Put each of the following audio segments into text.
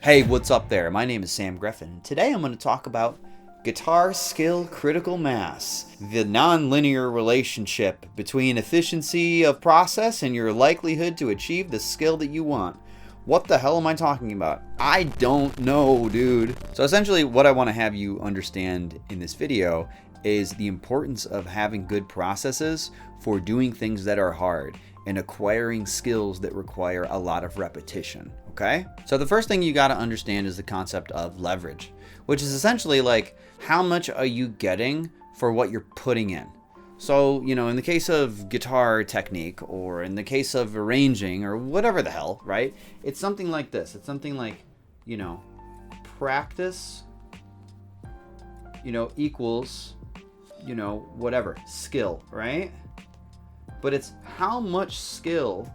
Hey, what's up there? My name is Sam Griffin. Today I'm going to talk about guitar skill critical mass, the non-linear relationship between efficiency of process and your likelihood to achieve the skill that you want. What the hell am I talking about? I don't know, dude. So essentially what I want to have you understand in this video is the importance of having good processes for doing things that are hard and acquiring skills that require a lot of repetition. Okay? So the first thing you got to understand is the concept of leverage, which is essentially like how much are you getting for what you're putting in. So, in the case of guitar technique or in the case of arranging or whatever the hell, right? It's something like this. It's something like, practice, equals, whatever, skill, right? But it's how much skill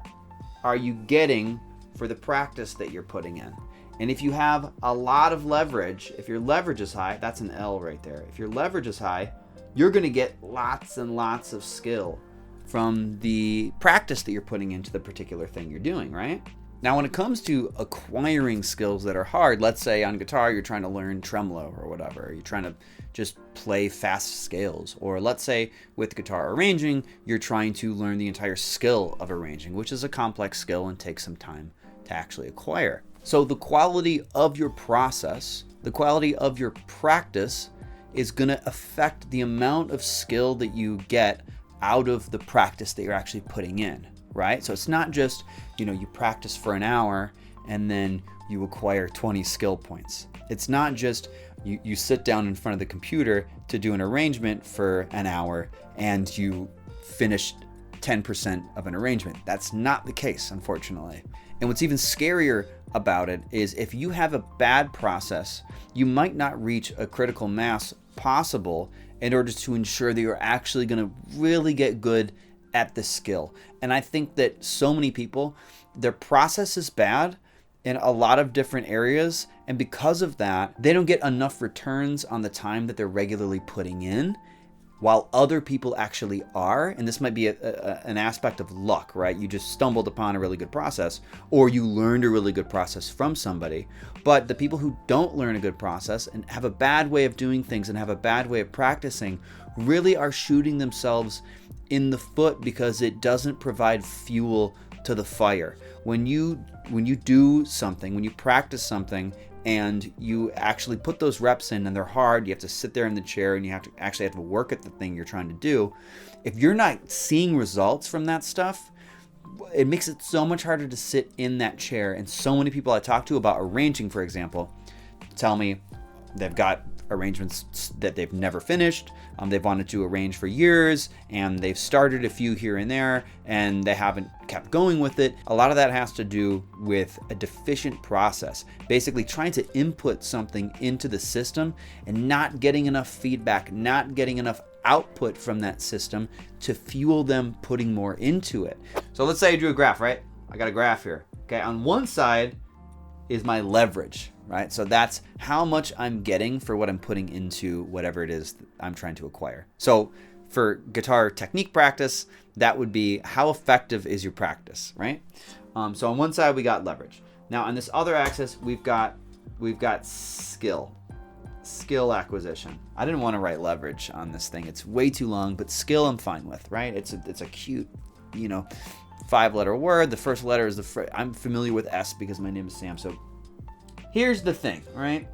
are you getting for the practice that you're putting in. And if you have a lot of leverage, if your leverage is high, that's an L right there. If your leverage is high, you're going to get lots and lots of skill from the practice that you're putting into the particular thing you're doing, right? Now, when it comes to acquiring skills that are hard, let's say on guitar, you're trying to learn tremolo or whatever. You're trying to just play fast scales. Or let's say with guitar arranging, you're trying to learn the entire skill of arranging, which is a complex skill and takes some time to actually acquire. So the quality of your process, the quality of your practice is going to affect the amount of skill that you get out of the practice that you're actually putting in, right? So it's not just, you practice for an hour and then you acquire 20 skill points. It's not just you sit down in front of the computer to do an arrangement for an hour and you finish 10% of an arrangement. That's not the case, unfortunately. And what's even scarier about it is if you have a bad process, you might not reach a critical mass possible in order to ensure that you're actually going to really get good at the skill. And I think that so many people, their process is bad in a lot of different areas, and because of that, they don't get enough returns on the time that they're regularly putting in, while other people actually are. And this might be an aspect of luck, right? You just stumbled upon a really good process, or you learned a really good process from somebody. But the people who don't learn a good process and have a bad way of doing things and have a bad way of practicing really are shooting themselves in the foot because it doesn't provide fuel to the fire. When you do something, when you practice something, and you actually put those reps in and they're hard, you have to sit there in the chair and you have to work at the thing you're trying to do. If you're not seeing results from that stuff, it makes it so much harder to sit in that chair. And so many people I talk to about arranging, for example, tell me they've got arrangements that they've never finished. They've wanted to arrange for years and they've started a few here and there and they haven't kept going with it. A lot of that has to do with a deficient process, basically trying to input something into the system and not getting enough feedback, not getting enough output from that system to fuel them putting more into it. So let's say I drew a graph, right? I got a graph here. Okay, on one side is my leverage, right? So that's how much I'm getting for what I'm putting into whatever it is that I'm trying to acquire. So for guitar technique practice, that would be how effective is your practice, right? So on one side we got leverage. Now on this other axis we've got skill acquisition. I didn't want to write leverage on this thing. It's way too long, but skill I'm fine with, right? It's a cute, 5-letter word. The first letter is I'm familiar with S because my name is Sam. So here's the thing, right?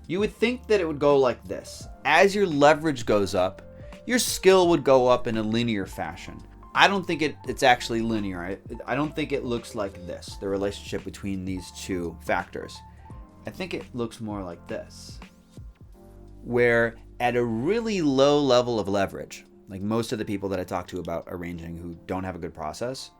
You would think that it would go like this. As your leverage goes up, your skill would go up in a linear fashion. I don't think it's actually linear. I don't think it looks like this, the relationship between these two factors. I think it looks more like this, where at a really low level of leverage, like most of the people that I talk to about arranging who don't have a good process,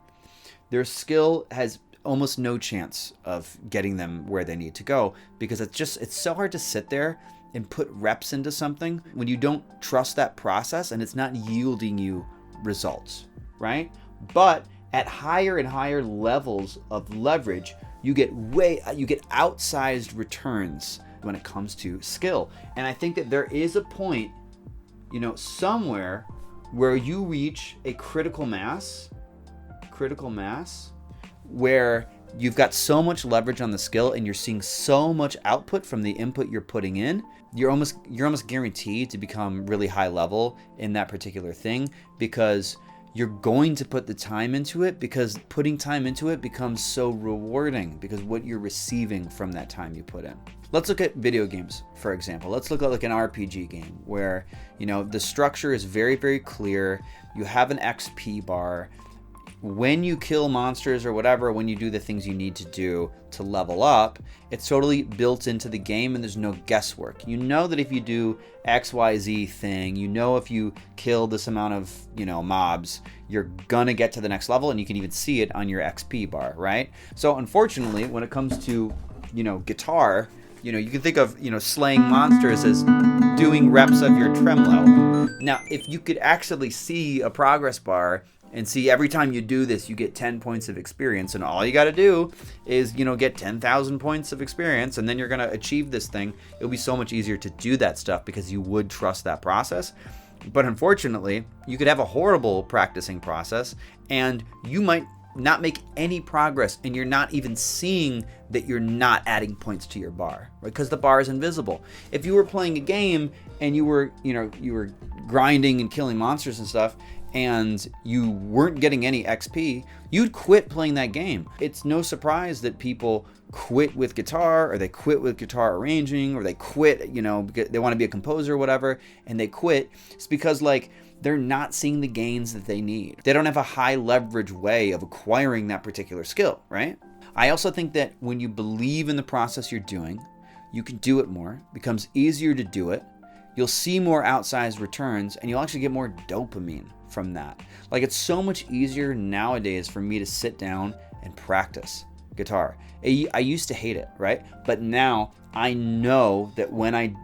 their skill has almost no chance of getting them where they need to go because it's so hard to sit there and put reps into something when you don't trust that process and it's not yielding you results, right? But at higher and higher levels of leverage, you get outsized returns when it comes to skill. And I think that there is a point, somewhere where you reach a critical mass where you've got so much leverage on the skill and you're seeing so much output from the input you're putting in, you're almost guaranteed to become really high level in that particular thing, because you're going to put the time into it, because putting time into it becomes so rewarding because what you're receiving from that time you put in. Let's look at video games, for example. Let's look at like an RPG game where, you know, the structure is very, very clear. You have an XP bar. When you kill monsters or whatever, when you do the things you need to do to level up, it's totally built into the game and there's no guesswork. You know that if you do XYZ thing, you know if you kill this amount of, you know, mobs, you're gonna get to the next level, and you can even see it on your XP bar, right? So unfortunately, when it comes to, you know, guitar, you know, you can think of, you know, slaying monsters as doing reps of your tremolo. Now, if you could actually see a progress bar and see every time you do this, you get 10 points of experience, and all you got to do is, you know, get 10,000 points of experience, and then you're going to achieve this thing. It'll be so much easier to do that stuff because you would trust that process. But unfortunately, you could have a horrible practicing process, and you might not make any progress, and you're not even seeing that you're not adding points to your bar, right? Because the bar is invisible. If you were playing a game and you were grinding and killing monsters and stuff, and you weren't getting any XP, you'd quit playing that game. It's no surprise that people quit with guitar, or they quit with guitar arranging, or they quit, you know, because they want to be a composer or whatever, and they quit. It's because, like, they're not seeing the gains that they need. They don't have a high leverage way of acquiring that particular skill, right? I also think that when you believe in the process you're doing, you can do it more. It becomes easier to do it. You'll see more outsized returns, and you'll actually get more dopamine from that. Like, it's so much easier nowadays for me to sit down and practice guitar. I used to hate it, right? But now I know that when I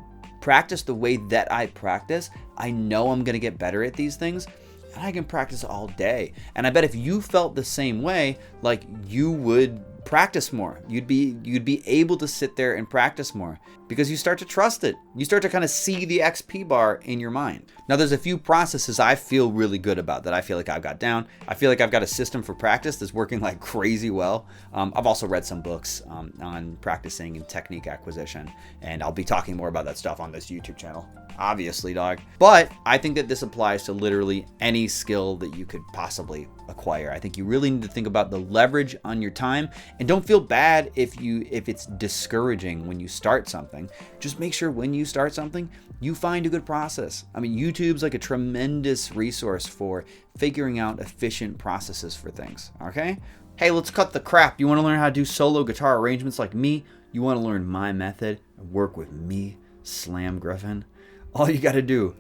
practice the way that I practice, I know I'm gonna get better at these things, and I can practice all day. And I bet if you felt the same way, like, you would practice more. You'd be able to sit there and practice more because you start to trust it. You start to kind of see the XP bar in your mind. Now, there's a few processes I feel really good about that I feel like I've got down. I feel like I've got a system for practice that's working like crazy well. I've also read some books on practicing and technique acquisition, and I'll be talking more about that stuff on this YouTube channel. Obviously, dog. But I think that this applies to literally any skill that you could possibly acquire. I think you really need to think about the leverage on your time, and don't feel bad if it's discouraging when you start something. Just make sure when you start something, you find a good process. I mean, YouTube's like a tremendous resource for figuring out efficient processes for things, okay? Hey, let's cut the crap. You want to learn how to do solo guitar arrangements like me? You want to learn my method and work with me, Slam Griffin? All you got to do,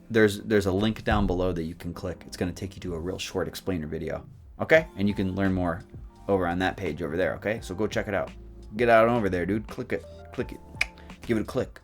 there's a link down below that you can click. It's going to take you to a real short explainer video, okay? And you can learn more over on that page over there, okay? So go check it out. Get out over there, dude. Click it. Give it a click.